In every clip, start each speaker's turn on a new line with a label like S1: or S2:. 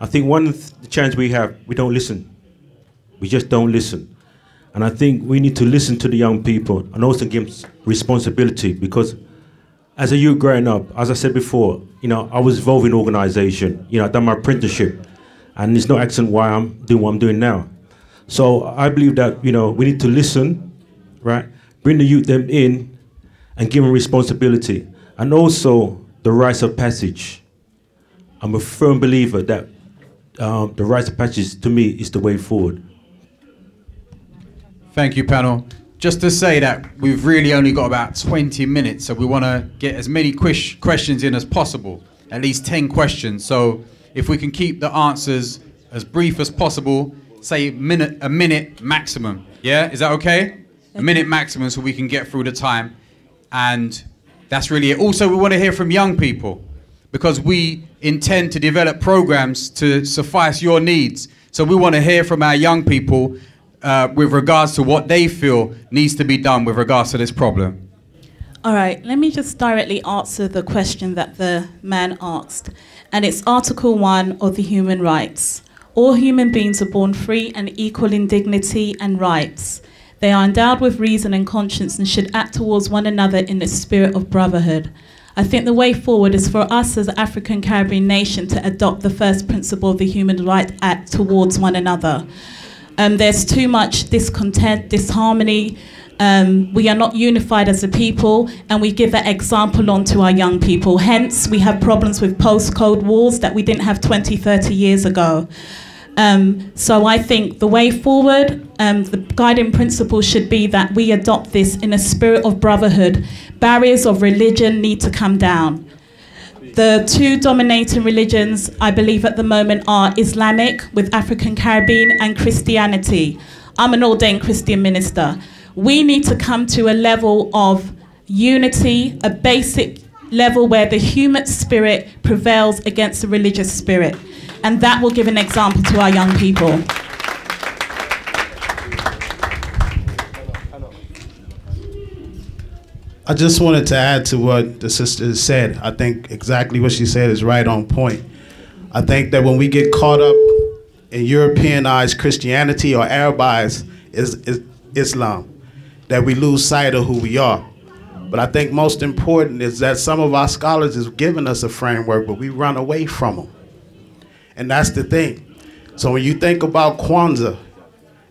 S1: I think one of the challenge we have, we don't listen. We just don't listen. And I think we need to listen to the young people and also give them responsibility, because as a youth growing up, as I said before, you know, I was involved in organisation. You know, I've done my apprenticeship, and it's no accident why I'm doing what I'm doing now. So I believe that, you know, we need to listen, right? Bring the youth them in and give them responsibility. And also the rites of passage. I'm a firm believer that the rites of passage, to me, is the way forward.
S2: Thank you, panel. Just to say that we've really only got about 20 minutes, so we want to get as many questions in as possible, at least 10 questions. So if we can keep the answers as brief as possible, say a minute maximum. Yeah, is that okay? A minute maximum, so we can get through the time. And that's really it. Also, we want to hear from young people, because we intend to develop programs to suffice your needs. So we want to hear from our young people with regards to what they feel needs to be done with regards to this problem.
S3: All right, let me just directly answer the question that the man asked. And it's Article 1 of the Human Rights. All human beings are born free and equal in dignity and rights. They are endowed with reason and conscience and should act towards one another in the spirit of brotherhood. I think the way forward is for us as an African Caribbean nation to adopt the first principle of the Human Rights Act towards one another. There's too much discontent, disharmony. We are not unified as a people, and we give that example on to our young people. Hence, we have problems with post-Cold Wars that we didn't have 20, 30 years ago. So I think the way forward, the guiding principle should be that we adopt this in a spirit of brotherhood. Barriers of religion need to come down. The two dominating religions, I believe at the moment, are Islamic with African Caribbean and Christianity. I'm an ordained Christian minister. We need to come to a level of unity, a basic level where the human spirit prevails against the religious spirit. And that will give an example to our young people.
S4: I just wanted to add to what the sister said. I think exactly what she said is right on point. I think that when we get caught up in Europeanized Christianity or Arabized Islam, that we lose sight of who we are. But I think most important is that some of our scholars have given us a framework, but we run away from them. And that's the thing. So when you think about Kwanzaa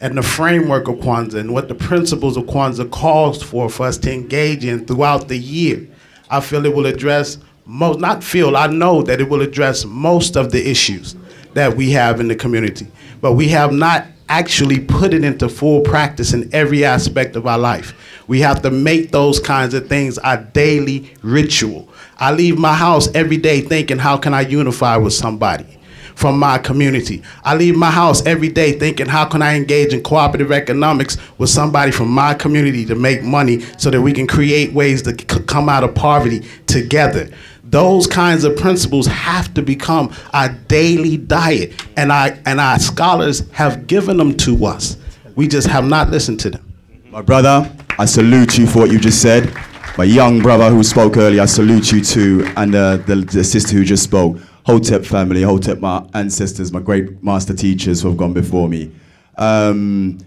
S4: and the framework of Kwanzaa and what the principles of Kwanzaa calls for us to engage in throughout the year, I feel it will address most, not feel, I know that it will address most of the issues that we have in the community. But we have not actually put it into full practice in every aspect of our life. We have to make those kinds of things our daily ritual. I leave my house every day thinking, how can I unify with somebody from my community? I leave my house every day thinking, how can I engage in cooperative economics with somebody from my community to make money so that we can create ways to come out of poverty together. Those kinds of principles have to become our daily diet, and our scholars have given them to us. We just have not listened to them.
S5: My brother, I salute you for what you just said. My young brother who spoke earlier, I salute you too, and the sister who just spoke. Hotep family, Hotep, my ancestors, my great master teachers who have gone before me. I'm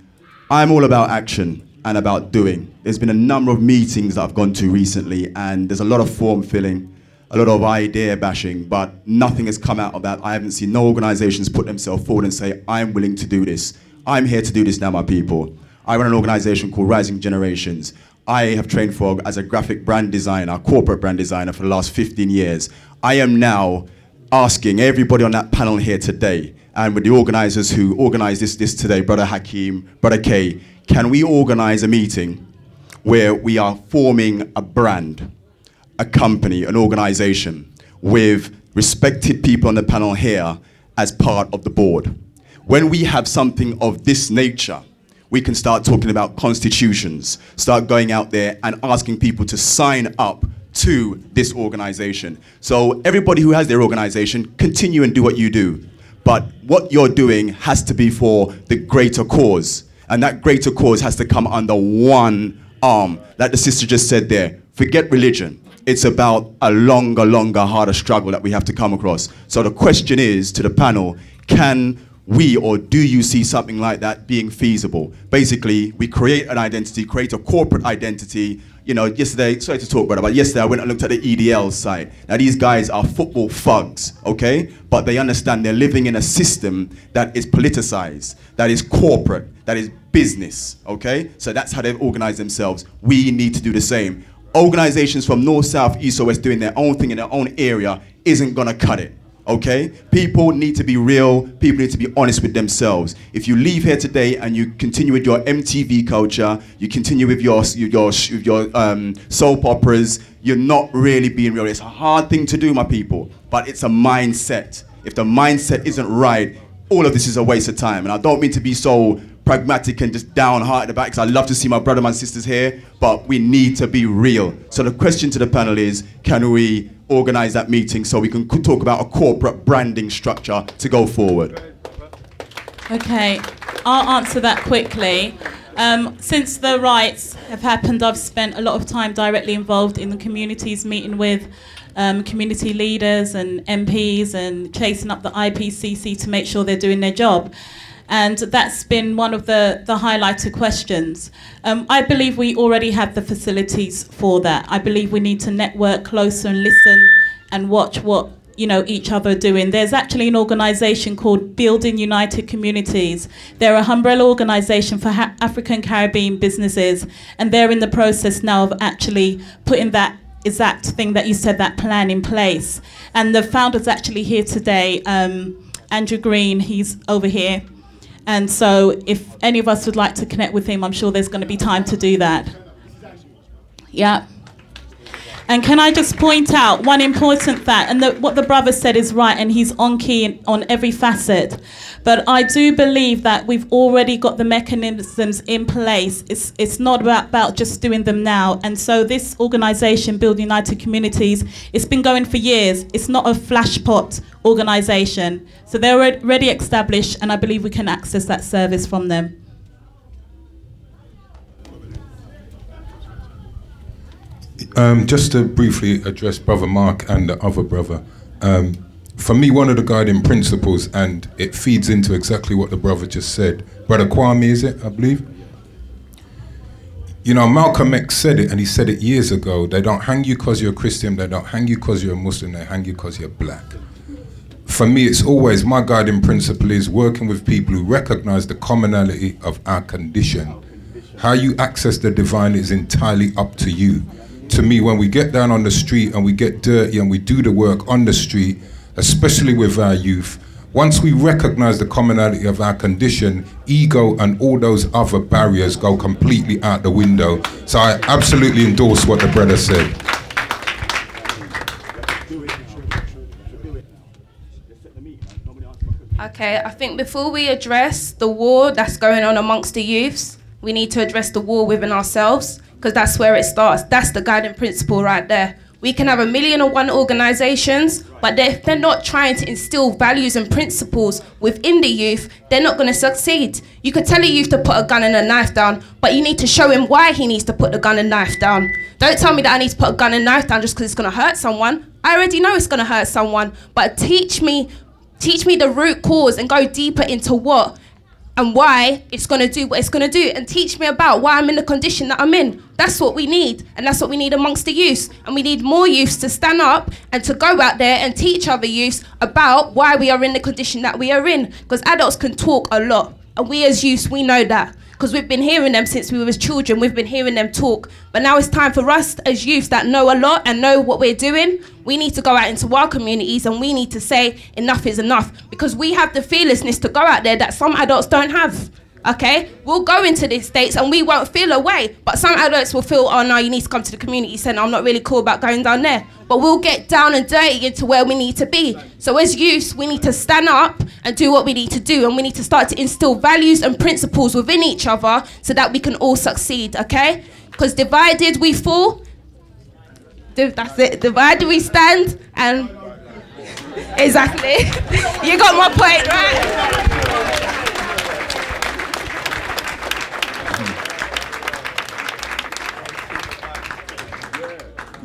S5: all about action and about doing. There's been a number of meetings that I've gone to recently, and there's a lot of form filling, a lot of idea bashing, but nothing has come out of that. I haven't seen no organizations put themselves forward and say, I'm willing to do this. I'm here to do this now, my people. I run an organization called Rising Generations. I have trained as a graphic brand designer, corporate brand designer for the last 15 years. I am now asking everybody on that panel here today, and with the organizers who organized this today, Brother Hakim, Brother Kay, can we organize a meeting where we are forming a brand, a company, an organization with respected people on the panel here as part of the board? When we have something of this nature, we can start talking about constitutions, start going out there and asking people to sign up to this organization. So everybody who has their organization, continue and do what you do. But what you're doing has to be for the greater cause. And that greater cause has to come under one arm. Like the sister just said there, forget religion. It's about a longer, harder struggle that we have to come across. So the question is to the panel, can we, or do you see something like that being feasible? Basically, we create an identity, create a corporate identity. You know, yesterday, sorry to talk, brother, but yesterday I went and looked at the EDL site. Now, these guys are football thugs, okay? But they understand they're living in a system that is politicized, that is corporate, that is business, okay? So that's how they've organized themselves. We need to do the same. Organizations from north, south, east, or west doing their own thing in their own area isn't gonna cut it. Okay? People need to be real. People need to be honest with themselves. If you leave here today and you continue with your MTV culture, you continue with your soap operas, you're not really being real. It's a hard thing to do, my people, but it's a mindset. If the mindset isn't right, all of this is a waste of time. And I don't mean to be so pragmatic and just downhearted about it, because I love to see my brothers and sisters here, but we need to be real. So the question to the panel is, can we organize that meeting so we can talk about a corporate branding structure to go forward?
S3: Okay, I'll answer that quickly. Since the riots have happened, I've spent a lot of time directly involved in the communities, meeting with community leaders and MPs and chasing up the IPCC to make sure they're doing their job. And that's been one of the highlighted questions. I believe we already have the facilities for that. I believe we need to network closer and listen and watch what each other are doing. There's actually an organisation called Building United Communities. They're an umbrella organisation for African Caribbean businesses, and they're in the process now of actually putting that exact thing that you said, that plan in place. And the founder's actually here today, Andrew Green, he's over here. And so if any of us would like to connect with him, I'm sure there's going to be time to do that. Yeah. And can I just point out one important fact, and what the brother said is right, and he's on key on every facet. But I do believe that we've already got the mechanisms in place. It's not about just doing them now. And so this organisation, Build United Communities, it's been going for years. It's not a flashpot organisation. So they're already established, and I believe we can access that service from them.
S6: Just to briefly address Brother Mark and the other brother, for me, one of the guiding principles, and it feeds into exactly what the brother just said. Brother Kwame, is it, I believe? Malcolm X said it, and he said it years ago. They don't hang you because you're a Christian, they don't hang you because you're a Muslim, they hang you because you're black. For me, it's always, my guiding principle is working with people who recognize the commonality of our condition. How you access the divine is entirely up to you. To me, when we get down on the street and we get dirty and we do the work on the street, especially with our youth, once we recognize the commonality of our condition, ego and all those other barriers go completely out the window. So I absolutely endorse what the brother said.
S7: Okay, I think before we address the war that's going on amongst the youths, we need to address the war within ourselves, because that's where it starts. That's the guiding principle right there. We can have 1,000,001 organisations, but if they're not trying to instill values and principles within the youth, they're not going to succeed. You could tell a youth to put a gun and a knife down, but you need to show him why he needs to put the gun and knife down. Don't tell me that I need to put a gun and knife down just because it's going to hurt someone. I already know it's going to hurt someone, but teach me the root cause and go deeper into what and why it's going to do what it's going to do, and teach me about why I'm in the condition that I'm in. That's what we need, and that's what we need amongst the youths. And we need more youths to stand up and to go out there and teach other youths about why we are in the condition that we are in. Because adults can talk a lot, and we as youths, we know that. Because we've been hearing them since we were children, we've been hearing them talk. But now it's time for us as youths that know a lot and know what we're doing. We need to go out into our communities and we need to say enough is enough. Because we have the fearlessness to go out there that some adults don't have. Okay? We'll go into the States and we won't feel away. But some adults will feel, oh no, you need to come to the community centre. I'm not really cool about going down there. But we'll get down and dirty into where we need to be. So as youths, we need to stand up and do what we need to do. And we need to start to instill values and principles within each other so that we can all succeed, okay? Because divided we fall. That's it. Divided we stand. And exactly. You got my point, right?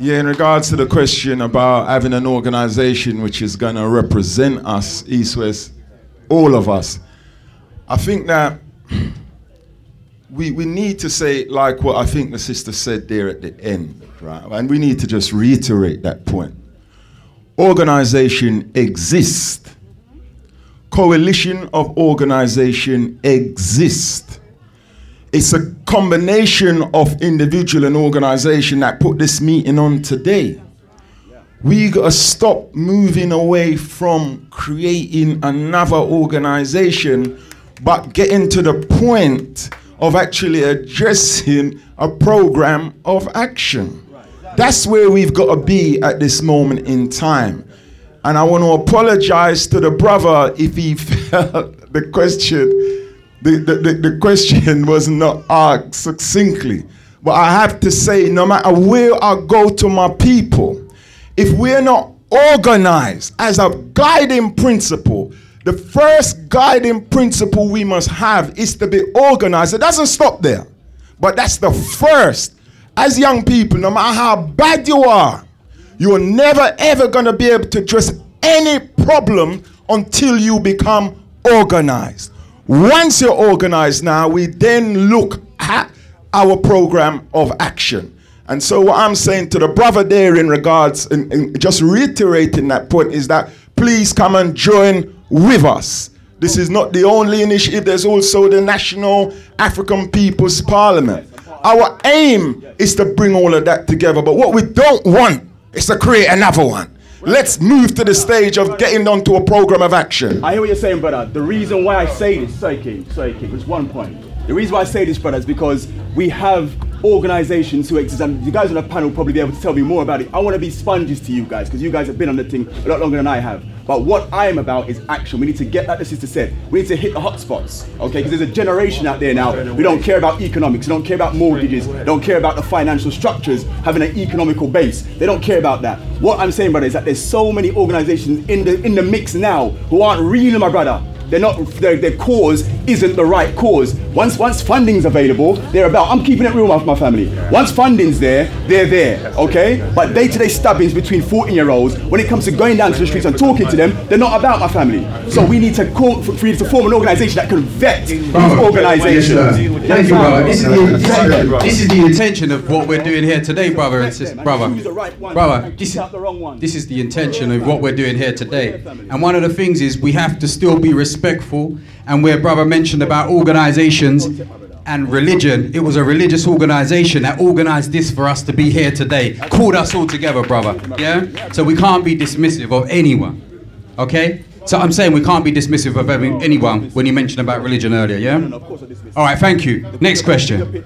S8: Yeah, in regards to the question about having an organization which is going to represent us, East, West, all of us, I think that we need to say, like what I think the sister said there at the end, right? And we need to just reiterate that point. Organization exists. Coalition of organization exists. It's a combination of individual and organization that put this meeting on today. We gotta stop moving away from creating another organization, but getting to the point of actually addressing a program of action. That's where we've got to be at this moment in time. And I want to apologize to the brother if he felt the question was not asked succinctly. But I have to say, no matter where I go to my people, if we're not organized as a guiding principle, the first guiding principle we must have is to be organized. It doesn't stop there, but that's the first. As young people, no matter how bad you are, you're never ever going to be able to address any problem until you become organized. Once you're organized now, we then look at our program of action. And so what I'm saying to the brother there in regards, and just reiterating that point, is that please come and join with us. This is not the only initiative. There's also the National African People's Parliament. Our aim is to bring all of that together, but what we don't want is to create another one. Let's move to the stage of getting onto a program of action.
S9: I hear what you're saying, brother. The reason why I say this, sorry King, there's one point. The reason why I say this, brother, is because we have organizations who exist, and you guys on the panel will probably be able to tell me more about it. I want to be sponges to you guys, because you guys have been on the thing a lot longer than I have. But what I am about is action. We need to get, like the sister said, we need to hit the hot spots, okay? Because there's a generation out there now who don't care about economics, they don't care about mortgages, they don't care about the financial structures, having an economical base. They don't care about that. What I'm saying, brother, is that there's so many organizations in the mix now who aren't real, my brother. They're not, their cause isn't the right cause. Once funding's available, they're about, I'm keeping it real with my family. Once funding's there, they're there, okay? But day-to-day stabbings between 14-year-olds, when it comes to going down to the streets and talking to them, they're not about my family. So we need to form an organization that can vet these organizations.
S2: Thank you, brother. This is the intention of what we're doing here today, brother and sister. Brother, this is the intention of what we're doing here today. And one of the things is we have to still be respectful, and where brother mentioned about organizations and religion, it was a religious organization that organized this for us to be here today, called us all together, brother, yeah? So we can't be dismissive of anyone, okay? So I'm saying we can't be dismissive of anyone when you mentioned about religion earlier, yeah? All right, thank you. Next question.